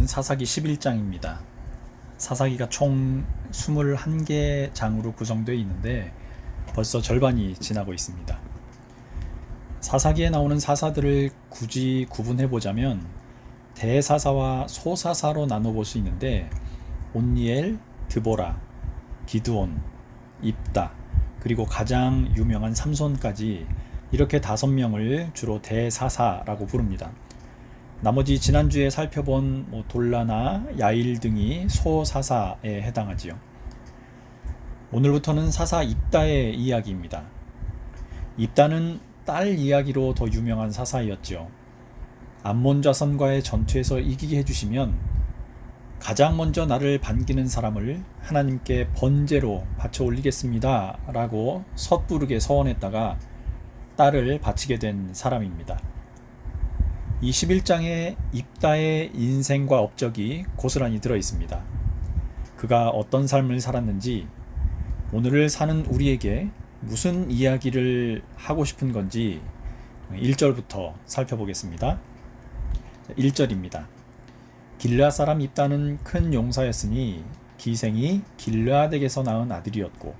사사기 11장입니다. 사사기가 총 21개 장으로 구성되어 있는데 벌써 절반이 지나고 있습니다. 사사기에 나오는 사사들을 굳이 구분해보자면 대사사와 소사사로 나눠볼 수 있는데 온니엘, 드보라, 기드온, 입다, 그리고 가장 유명한 삼손까지 이렇게 5명을 주로 대사사라고 부릅니다. 나머지 지난주에 살펴본 돌라나 야일 등이 소사사에 해당하지요. 오늘부터는 사사 입다의 이야기입니다. 입다는 딸 이야기로 더 유명한 사사였죠. 암몬 자손과의 전투에서 이기게 해주시면 가장 먼저 나를 반기는 사람을 하나님께 번제로 바쳐 올리겠습니다 라고 섣부르게 서원했다가 딸을 바치게 된 사람입니다. 이 11장에 입다의 인생과 업적이 고스란히 들어있습니다. 그가 어떤 삶을 살았는지, 오늘을 사는 우리에게 무슨 이야기를 하고 싶은 건지 1절부터 살펴보겠습니다. 1절입니다. 길르앗 사람 입다는 큰 용사였으니 기생이 길르앗에게서 낳은 아들이었고.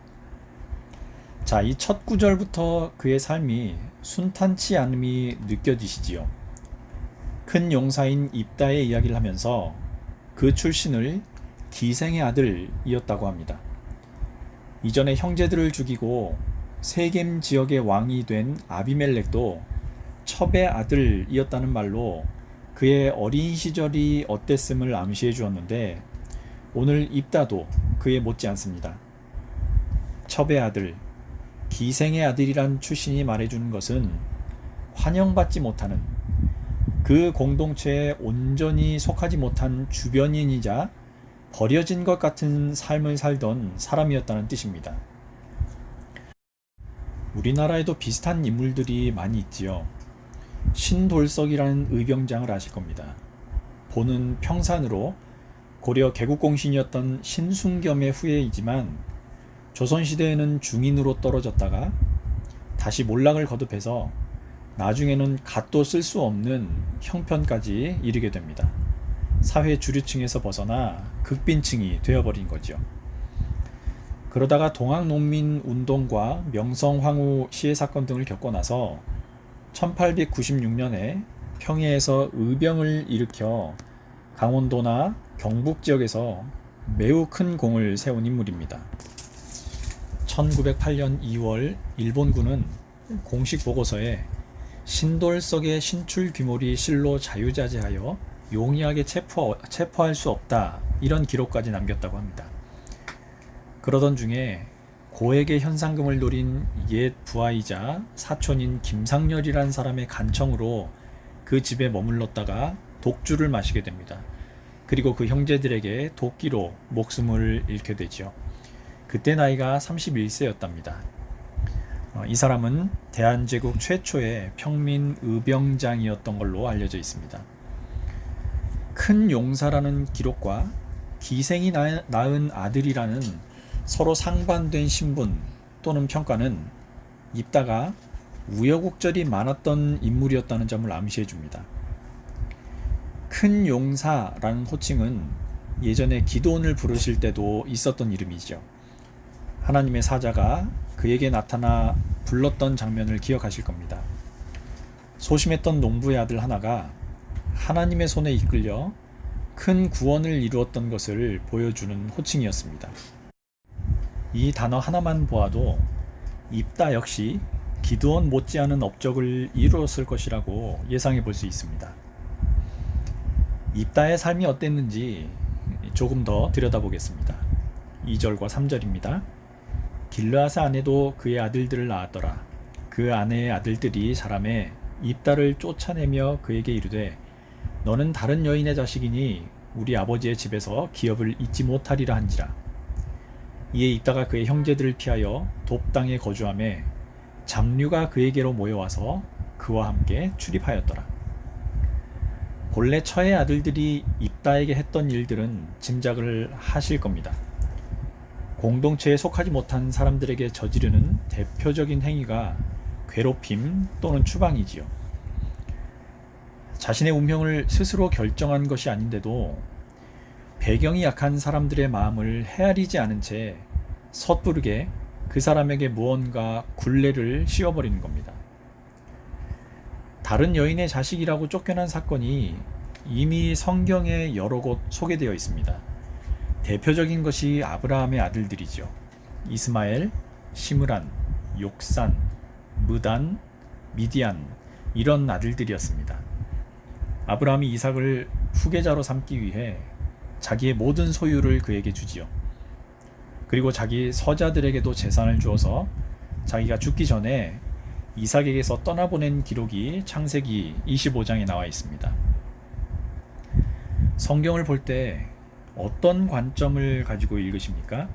자, 이 첫 구절부터 그의 삶이 순탄치 않음이 느껴지시지요. 큰 용사인 입다의 이야기를 하면서 그 출신을 기생의 아들이었다고 합니다. 이전에 형제들을 죽이고 세겜 지역의 왕이 된 아비멜렉도 첩의 아들이었다는 말로 그의 어린 시절이 어땠음을 암시해 주었는데 오늘 입다도 그에 못지 않습니다. 첩의 아들, 기생의 아들이란 출신이 말해주는 것은 환영받지 못하는, 그 공동체에 온전히 속하지 못한 주변인이자 버려진 것 같은 삶을 살던 사람이었다는 뜻입니다. 우리나라에도 비슷한 인물들이 많이 있지요. 신돌석이라는 의병장을 아실 겁니다. 본은 평산으로 고려 개국공신이었던 신순겸의 후예이지만 조선시대에는 중인으로 떨어졌다가 다시 몰락을 거듭해서 나중에는 갓도 쓸 수 없는 형편까지 이르게 됩니다. 사회 주류층에서 벗어나 극빈층이 되어버린 거죠. 그러다가 동학농민운동과 명성황후 시해 사건 등을 겪고 나서 1896년에 평해에서 의병을 일으켜 강원도나 경북 지역에서 매우 큰 공을 세운 인물입니다. 1908년 2월 일본군은 공식 보고서에 신돌석의 신출 귀몰이 실로 자유자재하여 용이하게 체포할 수 없다, 이런 기록까지 남겼다고 합니다. 그러던 중에 고액의 현상금을 노린 옛 부하이자 사촌인 김상렬이란 사람의 간청으로 그 집에 머물렀다가 독주를 마시게 됩니다. 그리고 그 형제들에게 도끼로 목숨을 잃게 되죠. 그때 나이가 31세였답니다. 이 사람은 대한제국 최초의 평민 의병장이었던 걸로 알려져 있습니다. 큰 용사라는 기록과 기생이 낳은 아들이라는 서로 상반된 신분 또는 평가는 입다가 우여곡절이 많았던 인물이었다는 점을 암시해 줍니다. 큰 용사라는 호칭은 예전에 기드온을 부르실 때도 있었던 이름이죠. 하나님의 사자가 그에게 나타나 불렀던 장면을 기억하실 겁니다. 소심했던 농부의 아들 하나가 하나님의 손에 이끌려 큰 구원을 이루었던 것을 보여주는 호칭이었습니다. 이 단어 하나만 보아도 입다 역시 기드온 못지않은 업적을 이루었을 것이라고 예상해 볼 수 있습니다. 입다의 삶이 어땠는지 조금 더 들여다보겠습니다. 2절과 3절입니다. 길르앗의 아내도 그의 아들들을 낳았더라. 그 아내의 아들들이 자라매 입다를 쫓아내며 그에게 이르되 너는 다른 여인의 자식이니 우리 아버지의 집에서 기업을 잊지 못하리라 한지라. 이에 입다가 그의 형제들을 피하여 돕당에 거주하매 잡류가 그에게로 모여와서 그와 함께 출입하였더라. 본래 처의 아들들이 입다에게 했던 일들은 짐작을 하실 겁니다. 공동체에 속하지 못한 사람들에게 저지르는 대표적인 행위가 괴롭힘 또는 추방이지요. 자신의 운명을 스스로 결정한 것이 아닌데도 배경이 약한 사람들의 마음을 헤아리지 않은 채 섣부르게 그 사람에게 무언가 굴레를 씌워버리는 겁니다. 다른 여인의 자식이라고 쫓겨난 사건이 이미 성경에 여러 곳 소개되어 있습니다. 대표적인 것이 아브라함의 아들들이죠. 이스마엘, 시므란, 욕산, 무단, 미디안, 이런 아들들이었습니다. 아브라함이 이삭을 후계자로 삼기 위해 자기의 모든 소유를 그에게 주지요. 그리고 자기 서자들에게도 재산을 주어서 자기가 죽기 전에 이삭에게서 떠나보낸 기록이 창세기 25장에 나와 있습니다. 성경을 볼 때 어떤 관점을 가지고 읽으십니까?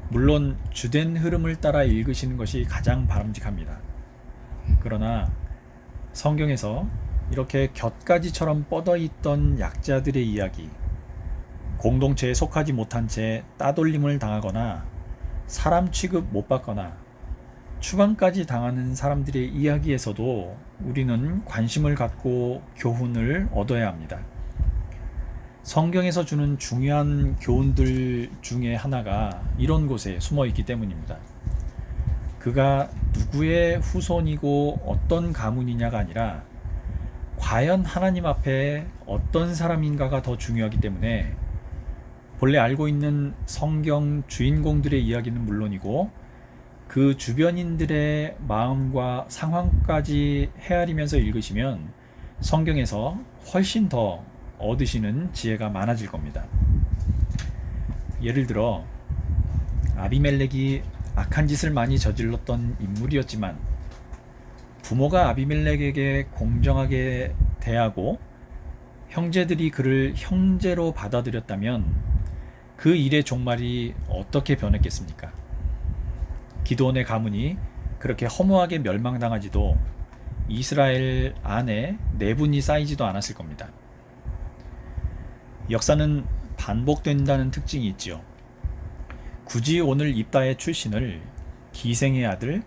물론 주된 흐름을 따라 읽으시는 것이 가장 바람직합니다. 그러나 성경에서 이렇게 곁가지처럼 뻗어있던 약자들의 이야기, 공동체에 속하지 못한 채 따돌림을 당하거나 사람 취급 못 받거나 추방까지 당하는 사람들의 이야기에서도 우리는 관심을 갖고 교훈을 얻어야 합니다. 성경에서 주는 중요한 교훈들 중에 하나가 이런 곳에 숨어 있기 때문입니다. 그가 누구의 후손이고 어떤 가문이냐가 아니라 과연 하나님 앞에 어떤 사람인가가 더 중요하기 때문에 본래 알고 있는 성경 주인공들의 이야기는 물론이고 그 주변인들의 마음과 상황까지 헤아리면서 읽으시면 성경에서 훨씬 더 얻으시는 지혜가 많아질 겁니다. 예를 들어 아비멜렉이 악한 짓을 많이 저질렀던 인물이었지만 부모가 아비멜렉에게 공정하게 대하고 형제들이 그를 형제로 받아들였다면 그 일의 종말이 어떻게 변했겠습니까? 기드온의 가문이 그렇게 허무하게 멸망당하지도 이스라엘 안에 내분이 쌓이지도 않았을 겁니다. 역사는 반복된다는 특징이 있지요. 굳이 오늘 입다의 출신을 기생의 아들,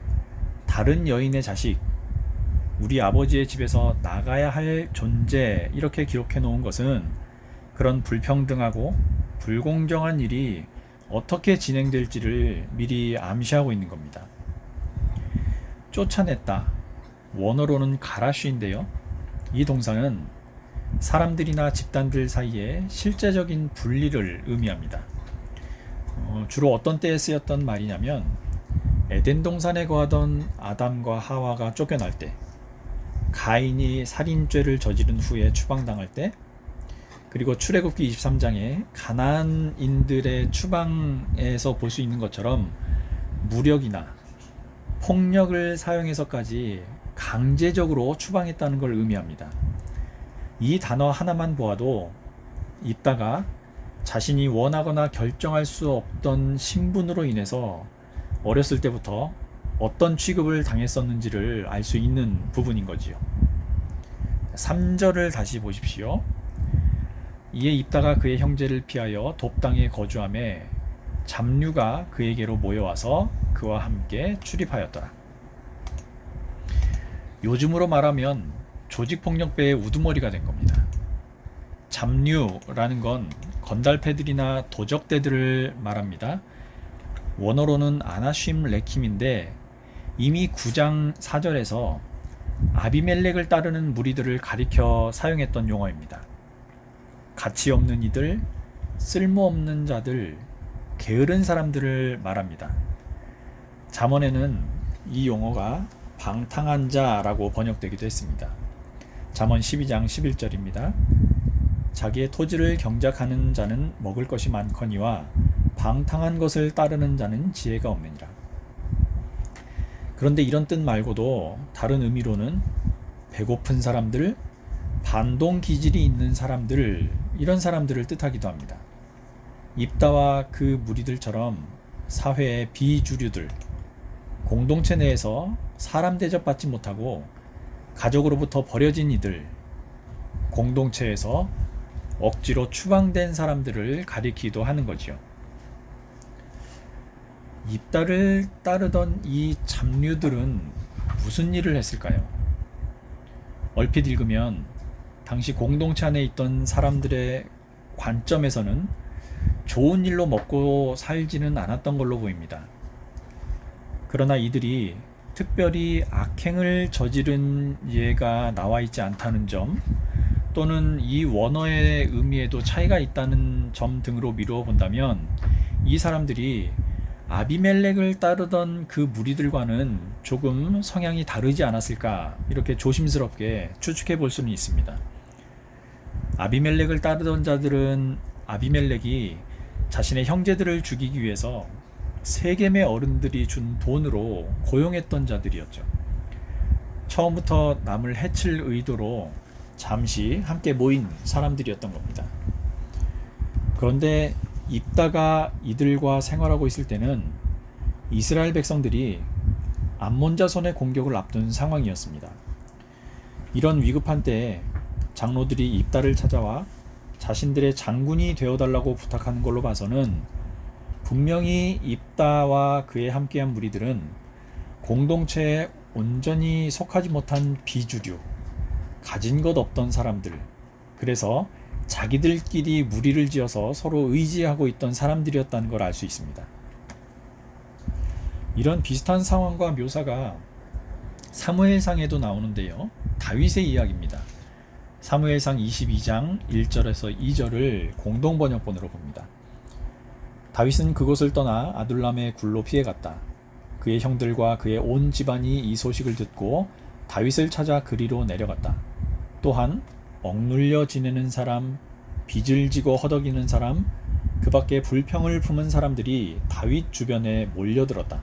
다른 여인의 자식, 우리 아버지의 집에서 나가야 할 존재 이렇게 기록해 놓은 것은 그런 불평등하고 불공정한 일이 어떻게 진행될지를 미리 암시하고 있는 겁니다. 쫓아냈다. 원어로는 가라쉬인데요. 이 동사는 사람들이나 집단들 사이에 실제적인 분리를 의미합니다. 주로 어떤 때에 쓰였던 말이냐면 에덴 동산에 거하던 아담과 하와가 쫓겨날 때, 가인이 살인죄를 저지른 후에 추방당할 때, 그리고 출애굽기 23장에 가나안인들의 추방에서 볼 수 있는 것처럼 무력이나 폭력을 사용해서까지 강제적으로 추방했다는 걸 의미합니다. 이 단어 하나만 보아도 입다가 자신이 원하거나 결정할 수 없던 신분으로 인해서 어렸을 때부터 어떤 취급을 당했었는지를 알 수 있는 부분인 거지요. 3절을 다시 보십시오. 이에 입다가 그의 형제를 피하여 돕당에 거주하매 잡류가 그에게로 모여와서 그와 함께 출입하였더라. 요즘으로 말하면 조직폭력배의 우두머리가 된 겁니다. 잡류라는 건 건달패들이나 도적대들을 말합니다. 원어로는 아나쉼 레킴인데 이미 9장 4절에서 아비멜렉을 따르는 무리들을 가리켜 사용했던 용어입니다. 가치 없는 이들, 쓸모없는 자들, 게으른 사람들을 말합니다. 잠언에는 이 용어가 방탕한 자라고 번역되기도 했습니다. 잠언 12장 11절입니다. 자기의 토지를 경작하는 자는 먹을 것이 많거니와 방탕한 것을 따르는 자는 지혜가 없느니라. 그런데 이런 뜻 말고도 다른 의미로는 배고픈 사람들, 반동 기질이 있는 사람들, 이런 사람들을 뜻하기도 합니다. 입다와 그 무리들처럼 사회의 비주류들, 공동체 내에서 사람 대접받지 못하고 가족으로부터 버려진 이들, 공동체에서 억지로 추방된 사람들을 가리키기도 하는 거지요. 입다를 따르던 이 잡류들은 무슨 일을 했을까요? 얼핏 읽으면 당시 공동체 안에 있던 사람들의 관점에서는 좋은 일로 먹고 살지는 않았던 걸로 보입니다. 그러나 이들이 특별히 악행을 저지른 예가 나와 있지 않다는 점, 또는 이 원어의 의미에도 차이가 있다는 점 등으로 미루어 본다면, 이 사람들이 아비멜렉을 따르던 그 무리들과는 조금 성향이 다르지 않았을까, 이렇게 조심스럽게 추측해 볼 수는 있습니다. 아비멜렉을 따르던 자들은 아비멜렉이 자신의 형제들을 죽이기 위해서 세겜의 어른들이 준 돈으로 고용했던 자들이었죠. 처음부터 남을 해칠 의도로 잠시 함께 모인 사람들이었던 겁니다. 그런데 입다가 이들과 생활하고 있을 때는 이스라엘 백성들이 암몬 자손의 공격을 앞둔 상황이었습니다. 이런 위급한 때에 장로들이 입다를 찾아와 자신들의 장군이 되어달라고 부탁하는 걸로 봐서는 분명히 입다와 그에 함께한 무리들은 공동체에 온전히 속하지 못한 비주류, 가진 것 없던 사람들, 그래서 자기들끼리 무리를 지어서 서로 의지하고 있던 사람들이었다는 걸 알 수 있습니다. 이런 비슷한 상황과 묘사가 사무엘상에도 나오는데요. 다윗의 이야기입니다. 사무엘상 22장 1절에서 2절을 공동번역본으로 봅니다. 다윗은 그곳을 떠나 아둘람의 굴로 피해갔다. 그의 형들과 그의 온 집안이 이 소식을 듣고 다윗을 찾아 그리로 내려갔다. 또한 억눌려 지내는 사람, 빚을 지고 허덕이는 사람, 그 밖에 불평을 품은 사람들이 다윗 주변에 몰려들었다.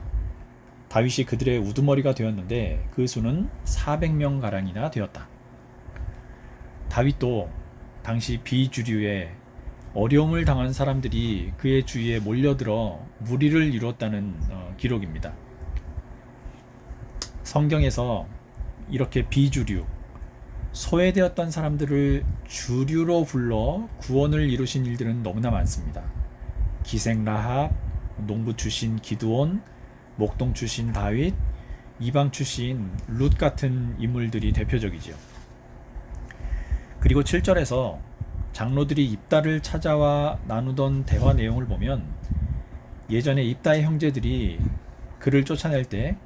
다윗이 그들의 우두머리가 되었는데 그 수는 400명가량이나 되었다. 다윗도 당시 비주류의 어려움을 당한 사람들이 그의 주위에 몰려들어 무리를 이루었다는 기록입니다. 성경에서 이렇게 비주류, 소외되었던 사람들을 주류로 불러 구원을 이루신 일들은 너무나 많습니다. 기생 라합, 농부 출신 기드온, 목동 출신 다윗, 이방 출신 룻 같은 인물들이 대표적이죠. 그리고 7절에서 장로들이 입다를 찾아와 나누던 대화 내용을 보면 예전에 입다의 형제들이 그를 쫓아낼 때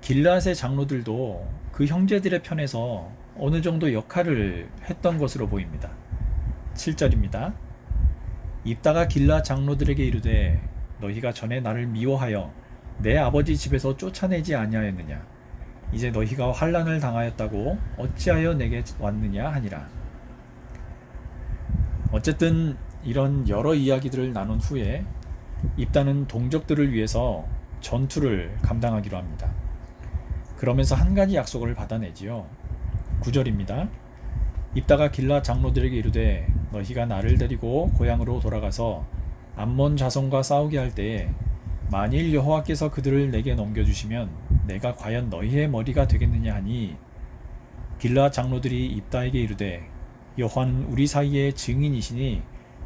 길앗의 장로들도 그 형제들의 편에서 어느 정도 역할을 했던 것으로 보입니다. 7절입니다. 입다가 길앗 장로들에게 이르되 너희가 전에 나를 미워하여 내 아버지 집에서 쫓아내지 아니하였느냐? 이제 너희가 환난을 당하였다고 어찌하여 내게 왔느냐 하니라. 어쨌든 이런 여러 이야기들을 나눈 후에 입다는 동족들을 위해서 전투를 감당하기로 합니다. 그러면서 한 가지 약속을 받아내지요. 9절입니다. 입다가 길앗 장로들에게 이르되 너희가 나를 데리고 고향으로 돌아가서 암몬 자손과 싸우게 할 때에 만일 여호와께서 그들을 내게 넘겨주시면 내가 과연 너희의 머리가 되겠느냐 하니 길앗 장로들이 입다에게 이르되 여호와는 우리 사이의 증인이시니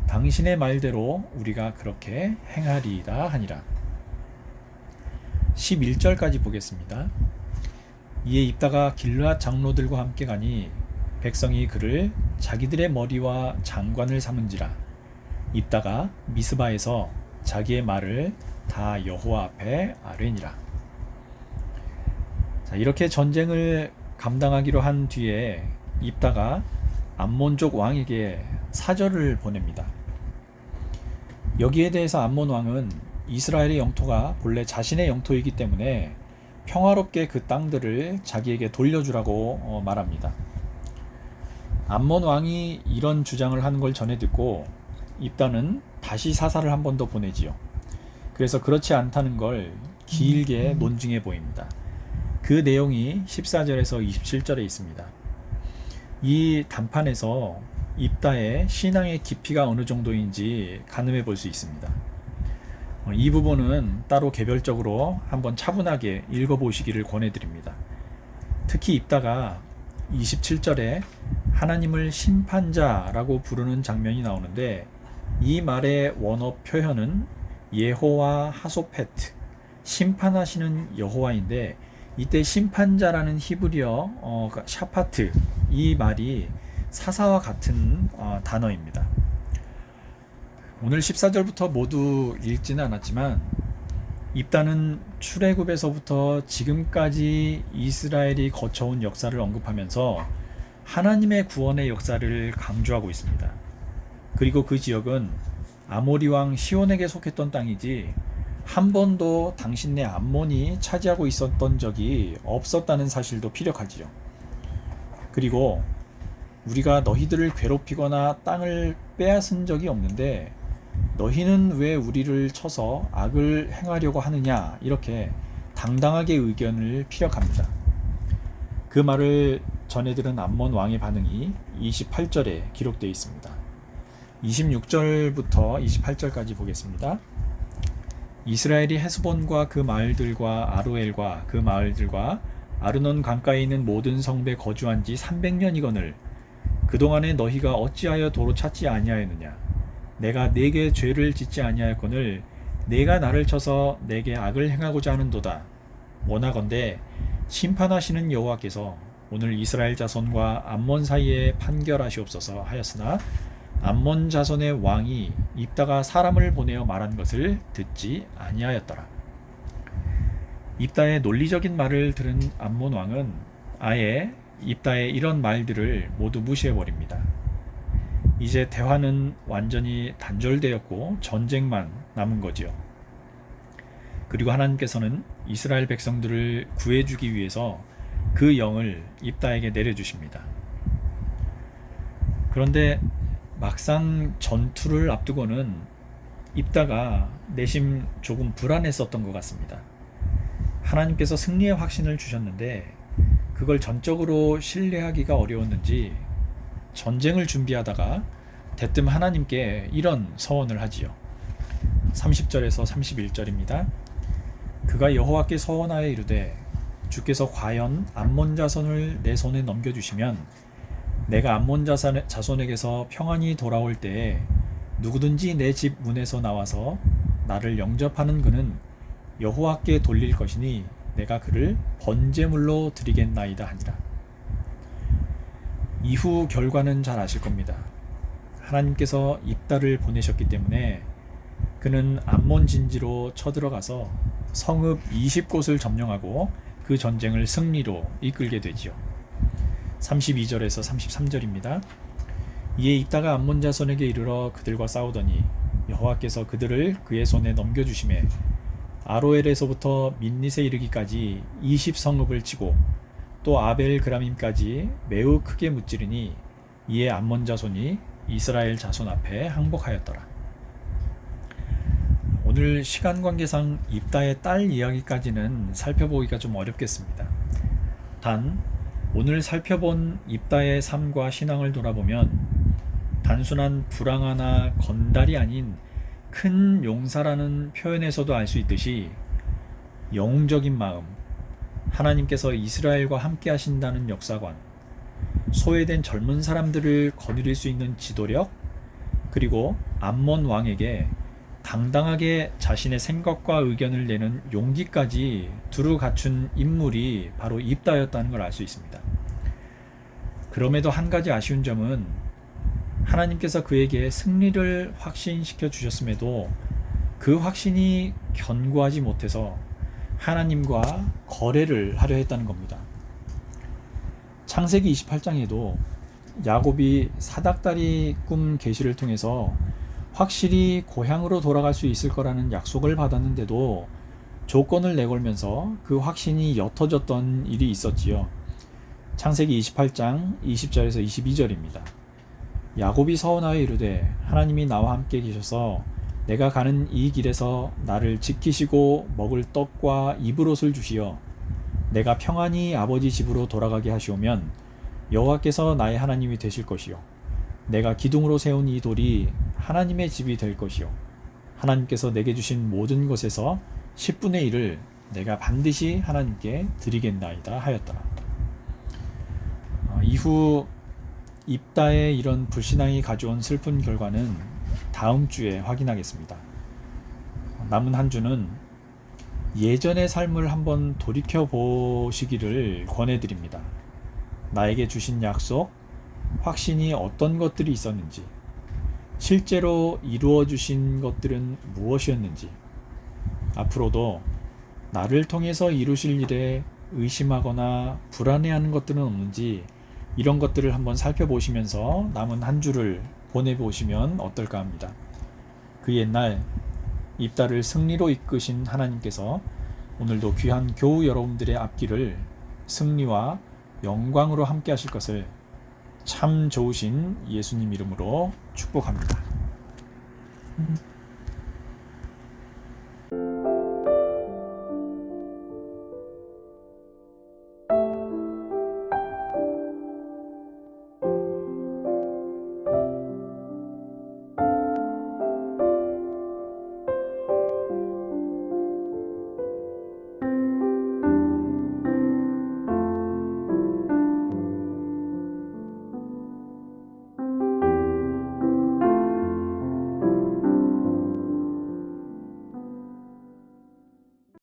당신의 말대로 우리가 그렇게 행하리이다 하니라. 11절까지 보겠습니다. 이에 입다가 길앗 장로들과 함께 가니 백성이 그를 자기들의 머리와 장관을 삼은지라. 입다가 미스바에서 자기의 말을 다 여호와 앞에 아뢰니라. 자, 이렇게 전쟁을 감당하기로 한 뒤에 입다가 암몬족 왕에게 사절을 보냅니다. 여기에 대해서 암몬 왕은 이스라엘의 영토가 본래 자신의 영토이기 때문에 평화롭게 그 땅들을 자기에게 돌려주라고 말합니다. 암몬 왕이 이런 주장을 하는 걸 전해 듣고 입다는 다시 사사를 한 번 더 보내지요. 그래서 그렇지 않다는 걸 길게 논증해 보입니다. 그 내용이 14절에서 27절에 있습니다. 이 단판에서 입다의 신앙의 깊이가 어느 정도인지 가늠해 볼 수 있습니다. 이 부분은 따로 개별적으로 한번 차분하게 읽어보시기를 권해드립니다. 특히 입다가 27절에 하나님을 심판자라고 부르는 장면이 나오는데 이 말의 원어 표현은 예호와 하소페트, 심판하시는 여호와인데 이때 심판자라는 히브리어 샤파트, 이 말이 사사와 같은 단어입니다. 오늘 14절부터 모두 읽지는 않았지만 입다는 출애굽에서부터 지금까지 이스라엘이 거쳐온 역사를 언급하면서 하나님의 구원의 역사를 강조하고 있습니다. 그리고 그 지역은 아모리 왕 시온에게 속했던 땅이지 한 번도 당신네 암몬이 차지하고 있었던 적이 없었다는 사실도 피력하지요. 그리고 우리가 너희들을 괴롭히거나 땅을 빼앗은 적이 없는데 너희는 왜 우리를 쳐서 악을 행하려고 하느냐, 이렇게 당당하게 의견을 피력합니다. 그 말을 전해 들은 암몬 왕의 반응이 28절에 기록되어 있습니다. 26절부터 28절까지 보겠습니다. 이스라엘이 헤스본과 그 마을들과 아로엘과 그 마을들과 아르논 강가에 있는 모든 성읍에 거주한 지 300년이거늘 그동안에 너희가 어찌하여 도로 찾지 아니하였느냐. 내가 네게 죄를 짓지 아니하였거늘 네가 나를 쳐서 내게 악을 행하고자 하는도다. 원하건대 심판하시는 여호와께서 오늘 이스라엘 자손과 암몬 사이에 판결하시옵소서 하였으나 암몬 자손의 왕이 입다가 사람을 보내어 말한 것을 듣지 아니하였더라. 입다의 논리적인 말을 들은 암몬 왕은 아예 입다의 이런 말들을 모두 무시해버립니다. 이제 대화는 완전히 단절되었고 전쟁만 남은 거지요. 그리고 하나님께서는 이스라엘 백성들을 구해주기 위해서 그 영을 입다에게 내려주십니다. 그런데 막상 전투를 앞두고는 입다가 내심 조금 불안했었던 것 같습니다. 하나님께서 승리의 확신을 주셨는데 그걸 전적으로 신뢰하기가 어려웠는지 전쟁을 준비하다가 대뜸 하나님께 이런 서원을 하지요. 30절에서 31절입니다. 그가 여호와께 서원하여 이르되 주께서 과연 암몬 자손을 내 손에 넘겨주시면 내가 암몬 자손에게서 평안히 돌아올 때에 누구든지 내 집 문에서 나와서 나를 영접하는 그는 여호와께 돌릴 것이니 내가 그를 번제물로 드리겠나이다 하니라. 이후 결과는 잘 아실 겁니다. 하나님께서 입다를 보내셨기 때문에 그는 암몬 진지로 쳐들어가서 성읍 20곳을 점령하고 그 전쟁을 승리로 이끌게 되지요. 32절에서 33절입니다. 이에 입다가 암몬 자손에게 이르러 그들과 싸우더니 여호와께서 그들을 그의 손에 넘겨주시매 아로엘에서부터 민닛에 이르기까지 20성읍을 치고 또 아벨 그라밈까지 매우 크게 무찌르니 이에 암몬 자손이 이스라엘 자손 앞에 항복하였더라. 오늘 시간 관계상 입다의 딸 이야기까지는 살펴보기가 좀 어렵겠습니다. 단 오늘 살펴본 입다의 삶과 신앙을 돌아보면 단순한 불황하나 건달이 아닌 큰 용사라는 표현에서도 알 수 있듯이 영웅적인 마음, 하나님께서 이스라엘과 함께 하신다는 역사관, 소외된 젊은 사람들을 거느릴 수 있는 지도력, 그리고 암몬 왕에게 당당하게 자신의 생각과 의견을 내는 용기까지 두루 갖춘 인물이 바로 입다였다는 걸 알 수 있습니다. 그럼에도 한 가지 아쉬운 점은 하나님께서 그에게 승리를 확신시켜 주셨음에도 그 확신이 견고하지 못해서 하나님과 거래를 하려 했다는 겁니다. 창세기 28장에도 야곱이 사닥다리 꿈 계시를 통해서 확실히 고향으로 돌아갈 수 있을 거라는 약속을 받았는데도 조건을 내걸면서 그 확신이 옅어졌던 일이 있었지요. 창세기 28장 20절에서 22절입니다. 야곱이 서원하여 이르되 하나님이 나와 함께 계셔서 내가 가는 이 길에서 나를 지키시고 먹을 떡과 입을 옷을 주시어 내가 평안히 아버지 집으로 돌아가게 하시오면 여호와께서 나의 하나님이 되실 것이요 내가 기둥으로 세운 이 돌이 하나님의 집이 될 것이요 하나님께서 내게 주신 모든 것에서 10분의 1을 내가 반드시 하나님께 드리겠나이다 하였더라. 이후 입다의 이런 불신앙이 가져온 슬픈 결과는 다음 주에 확인하겠습니다. 남은 한 주는 예전의 삶을 한번 돌이켜 보시기를 권해드립니다. 나에게 주신 약속, 확신이 어떤 것들이 있었는지, 실제로 이루어 주신 것들은 무엇이었는지, 앞으로도 나를 통해서 이루실 일에 의심하거나 불안해하는 것들은 없는지, 이런 것들을 한번 살펴보시면서 남은 한 주를 보내보시면 어떨까 합니다. 그 옛날 입다를 승리로 이끄신 하나님께서 오늘도 귀한 교우 여러분들의 앞길을 승리와 영광으로 함께 하실 것을 참 좋으신 예수님 이름으로 축복합니다.